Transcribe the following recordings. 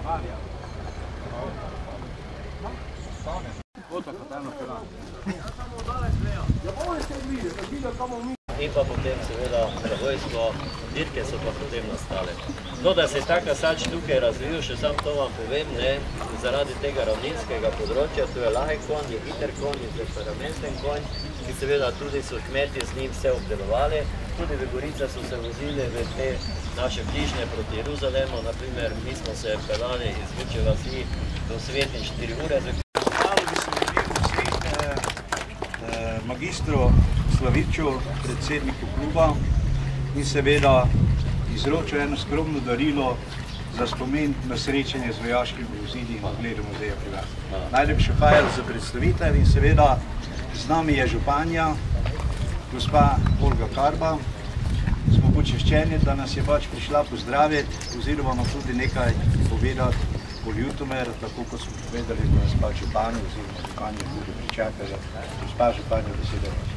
In pa potem seveda za vojsko, dirke so pa potem nastale. No, da se je ta kasač tukaj razvil, še sam to vam povem, zaradi tega ravninskega področja, tu je lahek konj, je hiter konj, je temperamenten konj, ki seveda tudi so kmetje z njim vse obdelovali. Tudi v Gorice so se vozili v te naše bližnje proti Jeruzalemu, naprimer, mi smo se pelali iz Večje vasi do Svetinj 4 ure. Hvala bi se magistru Slaviču, predsedniku kluba, in seveda izročil eno skromno darilo za spomin na srečanje z vojaškimi vozili in ogledu muzeja pri vas. Najlepše hvala za predstavitev in seveda z nami je županja, gospa Olga Karba. Smo počeščeni, da nas je pač prišla pozdraviti oziroma nam tudi nekaj povedati o Ljutomeru, tako kot smo povedali, da nas pač županja oziroma županja tudi pričakala. Gospa županja, beseda vaša.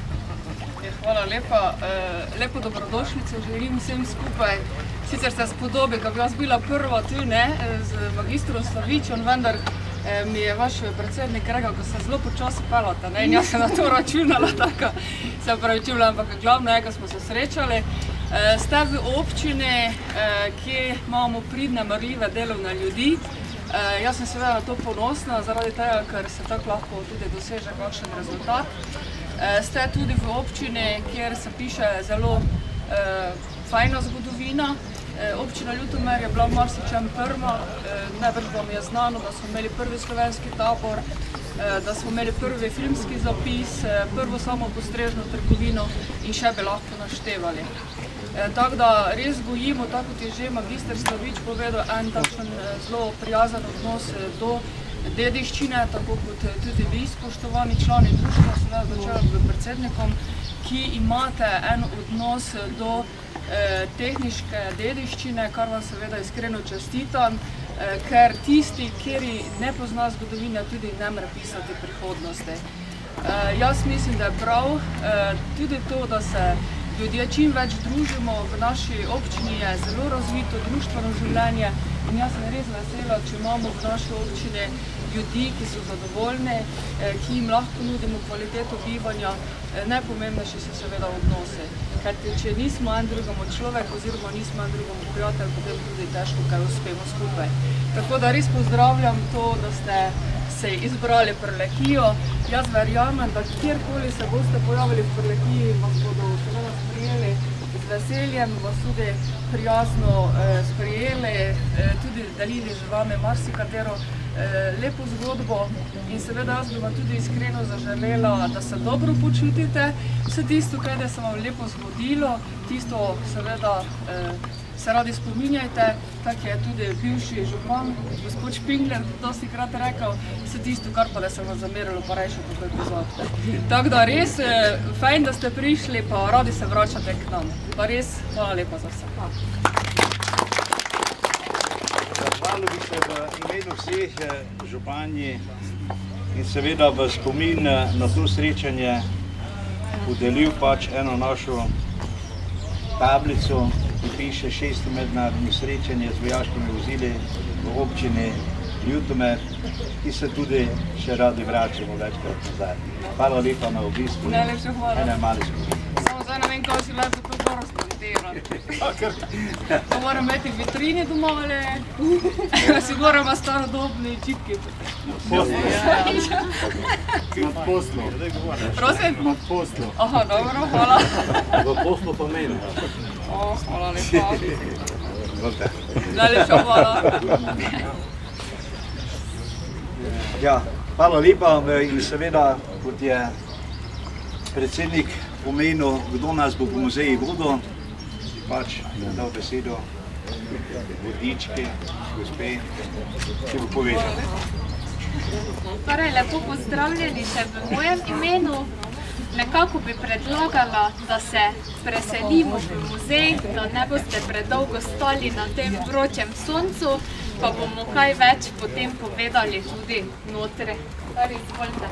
Hvala lepa. Lepo dobrodošlico želim vsem skupaj. Sicer se spodobi, da bi jaz bila prva tu z magistrom Slavičem, vendar mi je vaš predsednik rekel, da se zelo počasi pelate in jaz sem na to računala, tako se opravičujem, ampak glavno je, da smo se srečali. Ste v občini, kjer imamo pridne, marljive delovne ljudi. Jaz sem seveda na to ponosna, zaradi tega, ker se tako lahko tudi doseže kakšen rezultat. Ste tudi v občini, kjer se piše zelo fajna zgodovina. Občina Ljutomer je bila v marsičem prva, najbrž vam je znano, da smo imeli prvi slovenski tabor, da smo imeli prvi filmski zapis, prvo samopostrežno trgovino in še bi lahko naštevali. Tako da res gojimo, tako kot je že magister Slavič povedal, en takšen zelo prijazen odnos do dediščine, tako kot tudi vi, spoštovani člani društva, seveda začela z predsednikom, ki imate en odnos do tehniške dediščine, kar vam seveda iskreno čestitam, ker tisti, kjeri ne pozna zgodovine, tudi ne more pisati prihodnosti. Jaz mislim, da je prav tudi to, da se ljudje čim več družimo. V naši občini je zelo razvito društveno življenje in jaz sem res vesela, če imamo v naši občini ljudi, ki so zadovoljni, ki jim lahko nudimo kvaliteto bivanja. Najpomembnejši so seveda odnosi, ker če nismo en drugemu človek oziroma nismo en drugemu prijatelj, potem tudi težko, kaj uspemo skupaj. Tako da res pozdravljam to, da ste se izbrali Prlekijo. Jaz verjamem, da kjerkoli se boste pojavili v Prlekiji, vas bodo seveda sprejeli z veseljem, vas tudi prijazno sprejeli, tudi delili z vami marsikatero lepo zgodbo in seveda jaz bi vam tudi iskreno zaželela, da se dobro počutite. Vse tisto, kaj se vam lepo zgodilo, tisto seveda se radi spominjajte, tak je tudi bivši župan, gospod Špingler, dosti krat rekel, vse tisto, kar pa da se vam zamerilo, pa rejšo kako epizodite. Tako da res, fajn, da ste prišli, pa radi se vračate k nam. Pa res, hvala lepa za vse. Zahvalil bi se v imenu vseh županji in seveda v spomin na to srečanje podelil pač eno našo tablico, ki piše 6. mednarodno srečanje z vojaškimi vozili v občini Ljutomer, ki se tudi še radi vračamo večkrat nazaj. Hvala lepa na obisku. Najlepša hvala. Ene mali skupaj. Samo zdaj ne vem, kako si lepo to dobro skontirati. To moram imeti v vitrini doma ali si moramo starodobni čipki. Nad poslu. Prosim? Nad poslu. Aha, dobro, hvala. V poslu pa meni. Hvala lepa. Najlepša hvala. Ja, hvala lepa in seveda, kot je predsednik omenil, kdo nas bo po muzeji vodil, pač dal besedo vodički, gospe, ki bo povedal. Torej, lepo pozdravljeni še v mojem imenu. Nekako bi predlagala, da se preselimo v muzej, da ne boste predolgo stali na tem vročem soncu, pa bomo kaj več potem povedali tudi notri. Torej, izvolite.